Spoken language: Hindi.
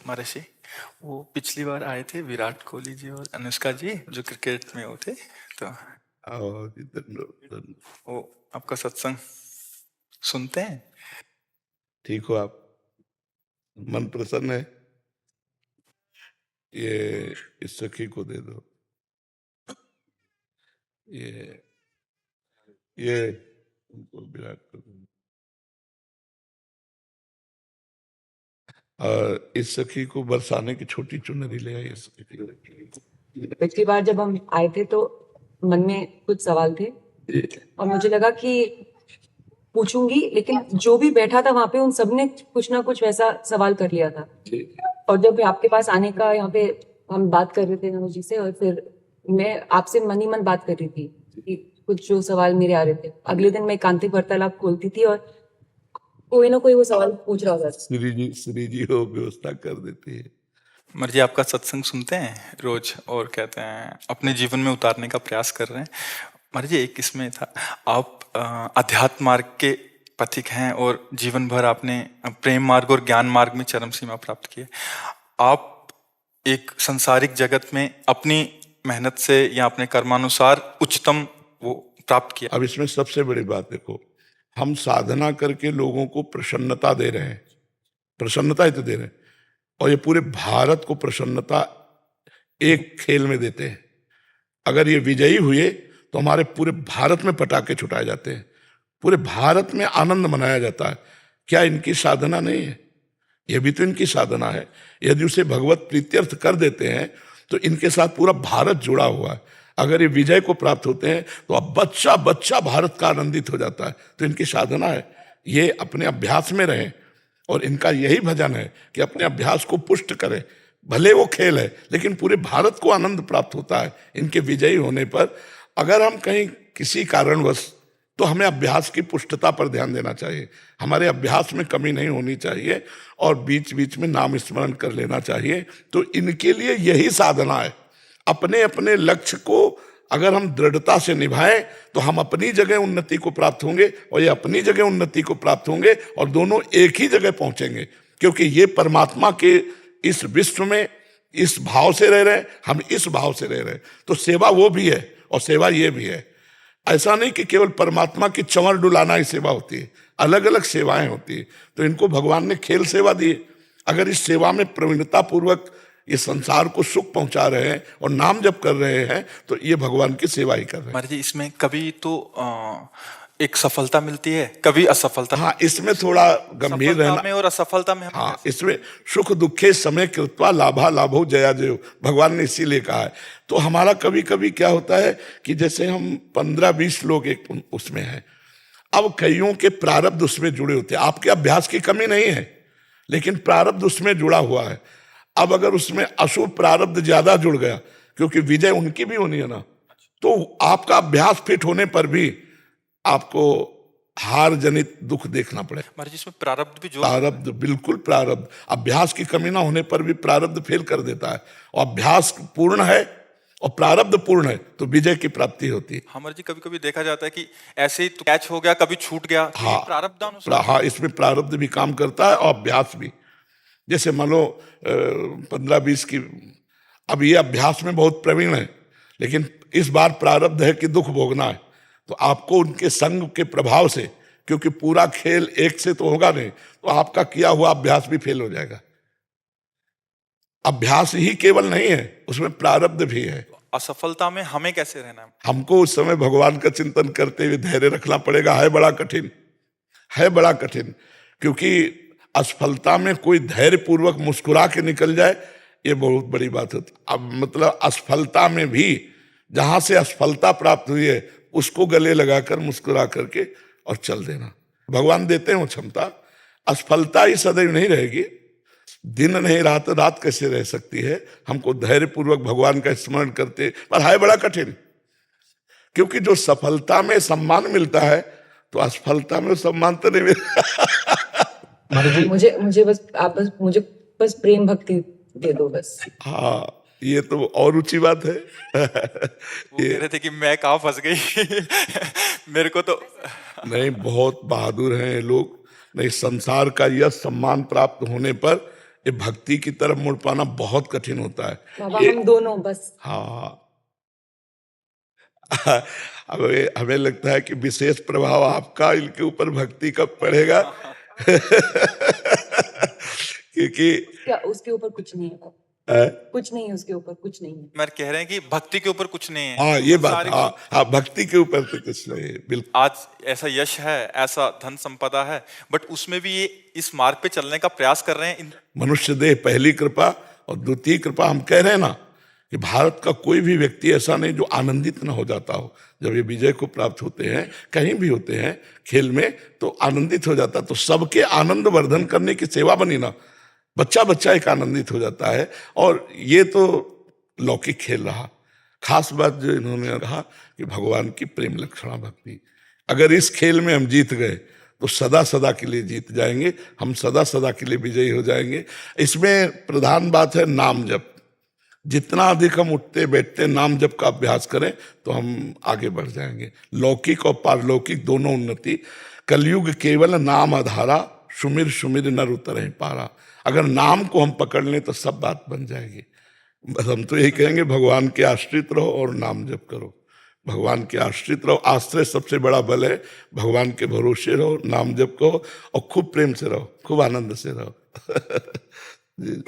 महर्षि, वो पिछली बार आए थे विराट कोहली जी और अनुष्का जी जो क्रिकेट में वो थे, तो आओ जी, धन्यवाद। वो आपका सत्संग सुनते हैं। ठीक हो आप? मन प्रसन्न है? ये इस सखी को दे दो। ये उनको विराट को दो। और इस सखी को बरसाने की छोटी चुनरी ले आई। इस सखी को। पिछली बार जब हम आए थे तो मन में कुछ सवाल थे और मुझे लगा कि पूछूंगी, लेकिन जो भी बैठा था वहां पे उन सब ने कुछ ना कुछ वैसा सवाल कर लिया था। और जब आपके पास आने का यहाँ पे हम बात कर रहे थे नमो जी से, और फिर मैं आपसे मन ही मन बात कर रही थी कि कुछ जो सवाल मेरे आ रहे थे, अगले दिन मैं एकांतिक वार्तालाप खोलती थी और कोई ना कोई वो सवाल पूछ रहा होता था। श्री जी हो व्यवस्था कर देती है। महर्षि, आपका सत्संग सुनते हैं रोज और कहते हैं अपने जीवन में उतारने का प्रयास कर रहे हैं। महर्षि, एक इसमें था, आप अध्यात्म मार्ग के पथिक हैं और जीवन भर आपने प्रेम मार्ग और ज्ञान मार्ग में चरम सीमा प्राप्त की है। आप एक संसारिक जगत में अपनी मेहनत से या अपने कर्मानुसार उच्चतम वो प्राप्त किया। अब इसमें सबसे बड़ी बात देखो, हम साधना करके लोगों को प्रसन्नता दे रहे हैं, प्रसन्नता ही तो दे रहे हैं, और ये पूरे भारत को प्रसन्नता एक खेल में देते हैं। अगर ये विजयी हुए तो हमारे पूरे भारत में पटाखे छुटाए जाते हैं, पूरे भारत में आनंद मनाया जाता है। क्या इनकी साधना नहीं है? यह भी तो इनकी साधना है। यदि उसे भगवत प्रीत्यर्थ कर देते हैं तो इनके साथ पूरा भारत जुड़ा हुआ है। अगर ये विजय को प्राप्त होते हैं तो अब बच्चा बच्चा भारत का आनंदित हो जाता है। तो इनकी साधना है, ये अपने अभ्यास में रहें और इनका यही भजन है कि अपने अभ्यास को पुष्ट करें। भले वो खेल है लेकिन पूरे भारत को आनंद प्राप्त होता है इनके विजयी होने पर। अगर हम कहीं किसी कारणवश, तो हमें अभ्यास की पुष्टता पर ध्यान देना चाहिए। हमारे अभ्यास में कमी नहीं होनी चाहिए और बीच बीच में नाम स्मरण कर लेना चाहिए। तो इनके लिए यही साधना है। अपने अपने लक्ष्य को अगर हम दृढ़ता से निभाएं तो हम अपनी जगह उन्नति को प्राप्त होंगे और ये अपनी जगह उन्नति को प्राप्त होंगे और दोनों एक ही जगह पहुंचेंगे। क्योंकि ये परमात्मा के इस विश्व में इस भाव से रह रहे हैं, हम इस भाव से रह रहे हैं। तो सेवा वो भी है और सेवा ये भी है। ऐसा नहीं कि केवल परमात्मा की चंवर डुलाना ही सेवा होती है, अलग अलग सेवाएं होती है। तो इनको भगवान ने खेल सेवा दी है। अगर इस सेवा में प्रवीणता पूर्वक ये संसार को सुख पहुंचा रहे हैं और नाम जप कर रहे हैं तो ये भगवान की सेवा ही कर रहे हैं। महर्षि, इसमें कभी तो एक सफलता मिलती है, कभी असफलता। हाँ, इसमें थोड़ा गंभीर रहना में और असफलता में। हाँ, इसमें सुख दुखे समय कृत्वा लाभा लाभो जया जयो, भगवान ने इसीलिए कहा है। तो हमारा कभी कभी क्या होता है कि जैसे हम 15-20 लोग एक उसमें हैं, अब कईयों के प्रारब्ध उसमें जुड़े होते हैं। आपके अभ्यास की कमी नहीं है लेकिन प्रारब्ध उसमें जुड़ा हुआ है। अब अगर उसमें अशुभ प्रारब्ध ज्यादा जुड़ गया, क्योंकि विजय उनकी भी होनी है ना, तो आपका अभ्यास फिट होने पर भी आपको हार जनित दुख देखना पड़े। जिसमें प्रारब्ध भी प्रारब्ध, बिल्कुल प्रारब्ध। अभ्यास की कमी ना होने पर भी प्रारब्ध फेल कर देता है। और अभ्यास पूर्ण है और प्रारब्ध पूर्ण है तो विजय की प्राप्ति होती है। हमारे जी, कभी कभी देखा जाता है कि ऐसे ही तो कैच हो गया, कभी छूट गया। हाँ, प्रारब्ध। हाँ, इसमें प्रारब्ध भी काम करता है और अभ्यास भी। जैसे मान लो 15-20 की, अब ये अभ्यास में बहुत प्रवीण है लेकिन इस बार प्रारब्ध है कि दुख भोगना है, तो आपको उनके संग के प्रभाव से, क्योंकि पूरा खेल एक से तो होगा नहीं, तो आपका किया हुआ अभ्यास भी फेल हो जाएगा। अभ्यास ही केवल नहीं है, उसमें प्रारब्ध भी है। असफलता में हमें कैसे रहना है? हमको उस समय भगवान का चिंतन करते हुए धैर्य रखना पड़ेगा। है बड़ा कठिन, है बड़ा कठिन, क्योंकि असफलता में कोई धैर्य पूर्वक मुस्कुरा के निकल जाए ये बहुत बड़ी बात होती। अब मतलब असफलता में भी जहां से असफलता प्राप्त हुई है उसको गले लगाकर मुस्कुरा करके और चल देना। भगवान देते हैं वो क्षमता। असफलता ही सदैव नहीं रहेगी, दिन नहीं रात, रात कैसे रह सकती है। हमको धैर्य पूर्वक भगवान का स्मरण करते, पर है बड़ा कठिन, क्योंकि जो सफलता में सम्मान मिलता है तो असफलता में सम्मान तो नहीं मिलता। मुझे बस आप मुझे प्रेम भक्ति दे दो बस। हाँ, ये तो और ऊंची बात है। वो कह रहे थे कि मैं कहाँ फंस गई। मेरे को तो नहीं, बहुत बहादुर हैं ये लोग। नहीं, संसार का यह सम्मान प्राप्त होने पर ये भक्ति की तरफ मुड़ पाना बहुत कठिन होता है। बाबा हम दोनों बस। हाँ हमें लगता है कि विशेष प्रभाव आपका इनके ऊपर भक्ति कब पड़ेगा क्योंकि उसके ऊपर कुछ नहीं है, अ, कुछ नहीं है उसके ऊपर, कुछ नहीं है। मैं कह रहे हैं कि भक्ति के ऊपर कुछ नहीं है। हाँ ये बात, सारी हाँ हाँ भक्ति के ऊपर तो कुछ नहीं है, बिल्कुल। आज ऐसा यश है, ऐसा धन संपदा है, बट उसमें भी ये इस मार्ग पे चलने का प्रयास कर रहे हैं। मनुष्य देह पहली कृपा और द्वितीय कृपा। हम कह रहे हैं ना कि भारत का कोई भी व्यक्ति ऐसा नहीं जो आनंदित न हो जाता हो जब ये विजय को प्राप्त होते हैं, कहीं भी होते हैं खेल में तो आनंदित हो जाता। तो सबके आनंद वर्धन करने की सेवा बनी ना, बच्चा बच्चा एक आनंदित हो जाता है। और ये तो लौकिक खेल रहा। खास बात जो इन्होंने कहा कि भगवान की प्रेम लक्षणा भक्ति, अगर इस खेल में हम जीत गए तो सदा सदा के लिए जीत जाएंगे, हम सदा सदा के लिए विजयी हो जाएंगे। इसमें प्रधान बात है नाम जप। जितना अधिक हम उठते बैठते नाम जप का अभ्यास करें तो हम आगे बढ़ जाएंगे। लौकिक और पारलौकिक दोनों उन्नति। कलयुग केवल नाम आधारा, सुमिर सुमिर नर उतरहि पारा। अगर नाम को हम पकड़ लें तो सब बात बन जाएगी। बस हम तो यही कहेंगे भगवान के आश्रित रहो और नाम जप करो। भगवान के आश्रित रहो, आश्रय सबसे बड़ा बल है। भगवान के भरोसे रहो, नाम जप करो और खूब प्रेम से रहो, खूब आनंद से रहो जी।